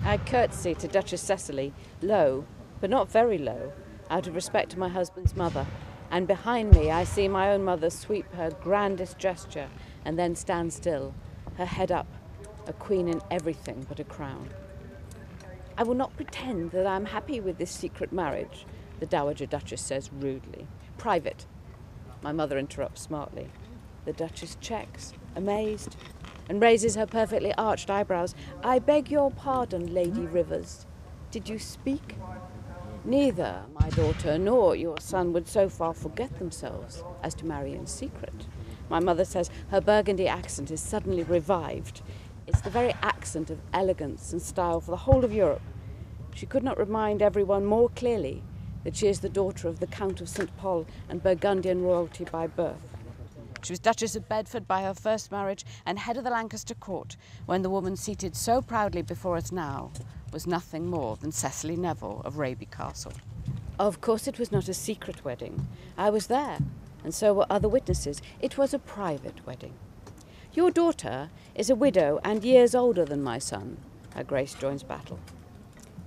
I curtsy to Duchess Cecily, low, but not very low, out of respect to my husband's mother, and behind me I see my own mother sweep her grandest gesture and then stand still, her head up, a queen in everything but a crown. I will not pretend that I am happy with this secret marriage, the Dowager Duchess says rudely. Private. My mother interrupts smartly. The Duchess checks, amazed, and raises her perfectly arched eyebrows. I beg your pardon, Lady Rivers. Did you speak? Neither my daughter nor your son would so far forget themselves as to marry in secret. My mother says her Burgundy accent is suddenly revived. It's the very accent of elegance and style for the whole of Europe. She could not remind everyone more clearly that she is the daughter of the Count of St. Pol and Burgundian royalty by birth. She was Duchess of Bedford by her first marriage and head of the Lancaster court when the woman seated so proudly before us now was nothing more than Cecily Neville of Raby Castle. Of course it was not a secret wedding. I was there, and so were other witnesses. It was a private wedding. Your daughter is a widow and years older than my son. Her Grace joins battle.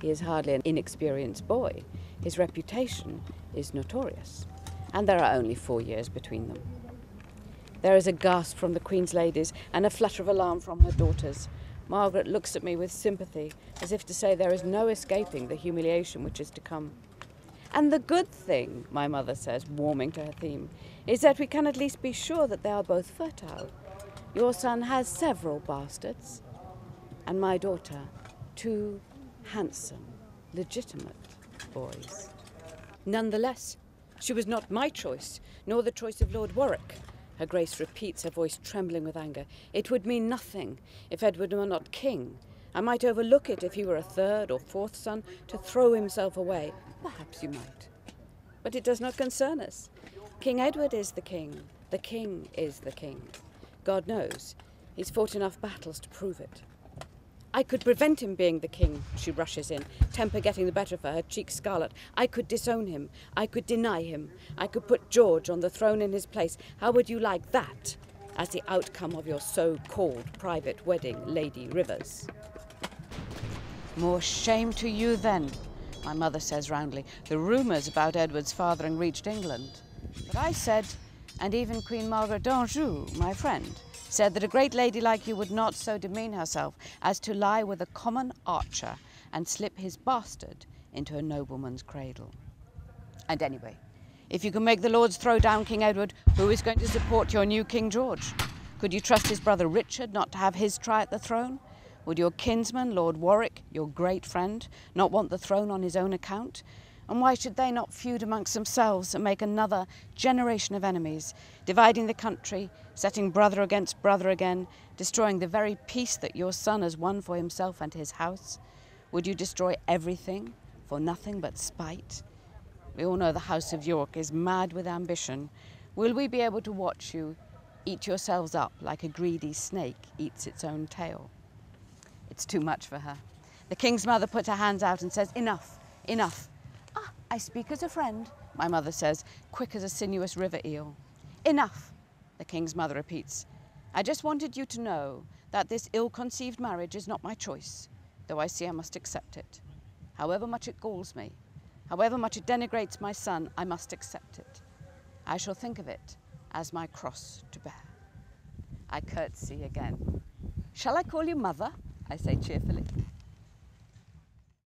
He is hardly an inexperienced boy. His reputation is notorious, and there are only 4 years between them. There is a gasp from the Queen's ladies and a flutter of alarm from her daughters. Margaret looks at me with sympathy, as if to say there is no escaping the humiliation which is to come. And the good thing, my mother says, warming to her theme, is that we can at least be sure that they are both fertile. Your son has several bastards, and my daughter 2 handsome, legitimate boys. Nonetheless, she was not my choice, nor the choice of Lord Warwick. Her Grace repeats, her voice trembling with anger. It would mean nothing if Edward were not king. I might overlook it if he were a 3rd or 4th son to throw himself away. Perhaps you might. But it does not concern us. King Edward is the king. The king is the king. God knows, he's fought enough battles to prove it. I could prevent him being the king, she rushes in, temper getting the better of her, her cheeks scarlet. I could disown him. I could deny him. I could put George on the throne in his place. How would you like that as the outcome of your so-called private wedding, Lady Rivers? More shame to you then, my mother says roundly. The rumours about Edward's fathering reached England. But I said, and even Queen Margaret d'Anjou, my friend, said that a great lady like you would not so demean herself as to lie with a common archer and slip his bastard into a nobleman's cradle. And anyway, if you can make the Lords throw down King Edward, who is going to support your new King George? Could you trust his brother Richard not to have his try at the throne? Would your kinsman, Lord Warwick, your great friend, not want the throne on his own account? And why should they not feud amongst themselves and make another generation of enemies, dividing the country, setting brother against brother again, destroying the very peace that your son has won for himself and his house? Would you destroy everything for nothing but spite? We all know the House of York is mad with ambition. Will we be able to watch you eat yourselves up like a greedy snake eats its own tail? It's too much for her. The king's mother puts her hands out and says, enough, enough. Ah, I speak as a friend, my mother says, quick as a sinuous river eel. Enough, the king's mother repeats. I just wanted you to know that this ill-conceived marriage is not my choice, though I see I must accept it. However much it galls me, however much it denigrates my son, I must accept it. I shall think of it as my cross to bear. I curtsy again. Shall I call you mother? I say cheerfully.